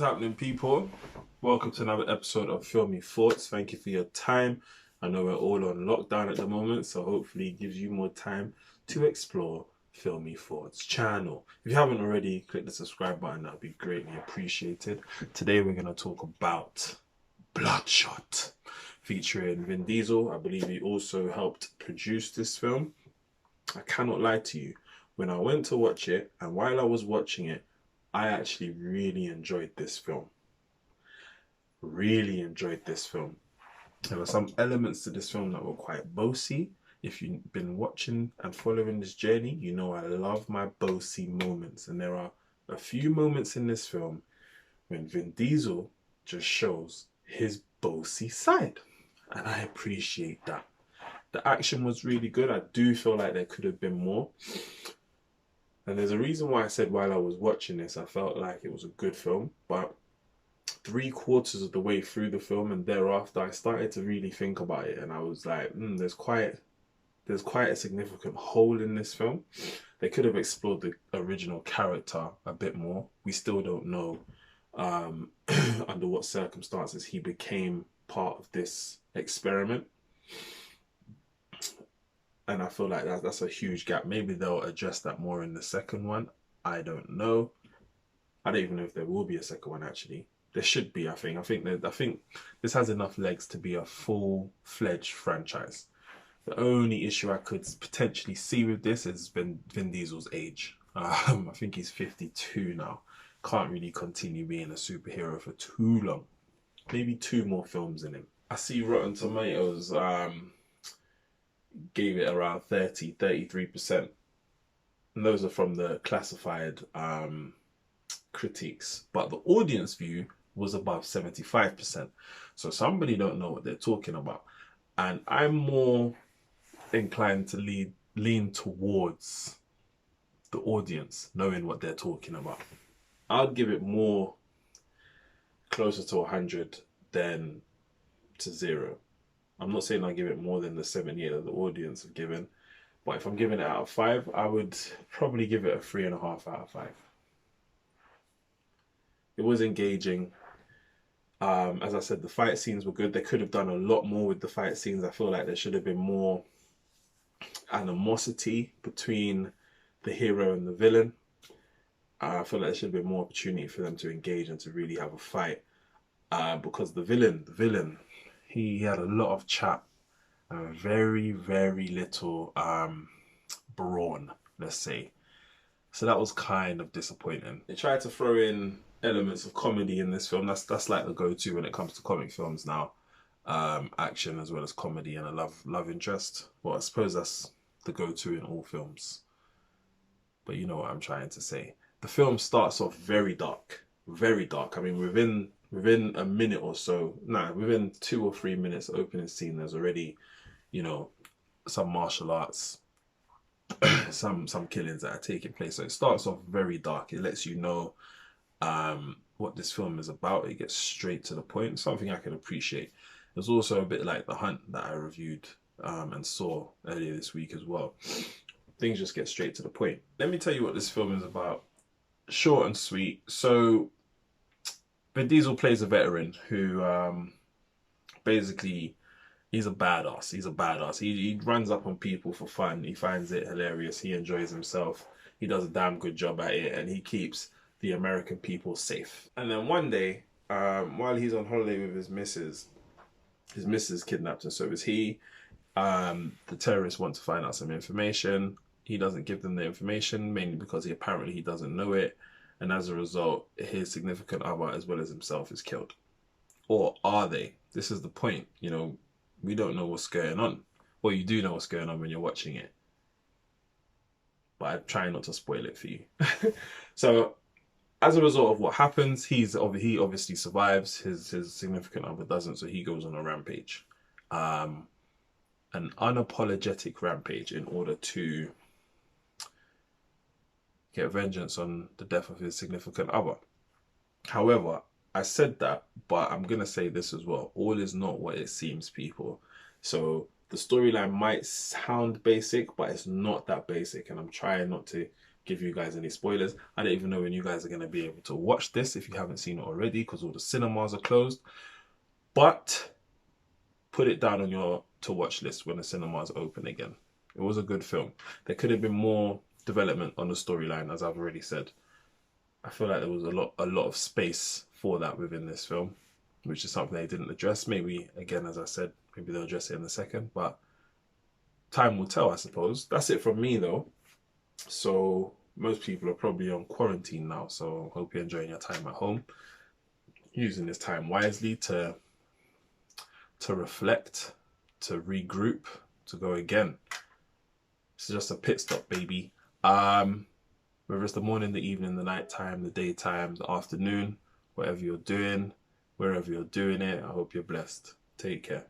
happening, people? Welcome to another episode of Filmy Thoughts. Thank you for your time. I know we're all on lockdown at the moment, so hopefully it gives you more time to explore Filmy Thoughts channel. If you haven't already, click the subscribe button. That would be greatly appreciated. Today we're going to talk about Bloodshot, featuring Vin Diesel. I believe he also helped produce this film. I cannot lie to you. When I went to watch it, and while I was watching it, I actually really enjoyed this film. There were some elements to this film that were quite bossy. If you've been watching and following this journey, you know I love my bossy moments. And there are a few moments in this film when Vin Diesel just shows his bossy side. And I appreciate that. The action was really good. I do feel like there could have been more. And there's a reason why I said while I was watching this, I felt like it was a good film. But 3/4 of the way through the film and thereafter, I started to really think about it. And I was like, there's quite a significant hole in this film. They could have explored the original character a bit more. We still don't know under what circumstances he became part of this experiment. And I feel like that's a huge gap. Maybe they'll address that more in the second one. I don't know. I don't even know if there will be a second one, actually. There should be, I think. I think this has enough legs to be a full-fledged franchise. The only issue I could potentially see with this is Vin Diesel's age. I think he's 52 now. Can't really continue being a superhero for too long. Maybe 2 more films in him. I see Rotten Tomatoes gave it around 33%. And those are from the classified critiques. But the audience view was above 75%. So somebody don't know what they're talking about. And I'm more inclined to lean towards the audience knowing what they're talking about. I'd give it more closer to 100 than to 0. I'm not saying I give it more than the 78 that the audience have given, but if I'm giving it out of 5, I would probably give it a 3.5 out of 5. It was engaging. As I said, the fight scenes were good. They could have done a lot more with the fight scenes. I feel like there should have been more animosity between the hero and the villain. I feel like there should have been more opportunity for them to engage and to really have a fight. Because the villain, he had a lot of chat and very, very little brawn, let's say. So that was kind of disappointing. They tried to throw in elements of comedy in this film. That's like the go-to when it comes to comic films now. Action as well as comedy and a love interest. Well, I suppose that's the go-to in all films. But you know what I'm trying to say. The film starts off very dark. Very dark. I mean, within a minute or so, within 2 or 3 minutes opening scene, there's already, you know, some martial arts, some killings that are taking place. So it starts off very dark. It lets you know what this film is about. It gets straight to the point. Something I can appreciate. There's also a bit like The Hunt that I reviewed and saw earlier this week as well. Things just get straight to the point. Let me tell you what this film is about. Short and sweet. So Vin Diesel plays a veteran who basically, he's a badass. He runs up on people for fun. He finds it hilarious. He enjoys himself. He does a damn good job at it, and he keeps the American people safe. And then one day, while he's on holiday with his missus kidnapped him. So it was he. The terrorists want to find out some information. He doesn't give them the information, mainly because he doesn't know it. And as a result, his significant other, as well as himself, is killed. Or are they? This is the point. You know, we don't know what's going on. Well, you do know what's going on when you're watching it. But I try not to spoil it for you. So, as a result of what happens, he obviously survives. His significant other doesn't, so he goes on a rampage. An unapologetic rampage in order to get vengeance on the death of his significant other. However, I said that, but I'm going to say this as well. All is not what it seems, people. So the storyline might sound basic, but it's not that basic. And I'm trying not to give you guys any spoilers. I don't even know when you guys are going to be able to watch this if you haven't seen it already, because all the cinemas are closed. But put it down on your to watch list when the cinemas open again. It was a good film. There could have been more development on the storyline, as I've already said. I feel like there was a lot of space for that within this film, which is something they didn't address. Maybe, again, as I said, maybe they'll address it in a second, but time will tell, I suppose. That's it from me, though. So most people are probably on quarantine now, so hope you're enjoying your time at home, using this time wisely to reflect, to regroup, to go again. It's just a pit stop, baby. Whether it's the morning, the evening, the night time, the daytime, the afternoon, whatever you're doing, wherever you're doing it, I hope you're blessed. Take care.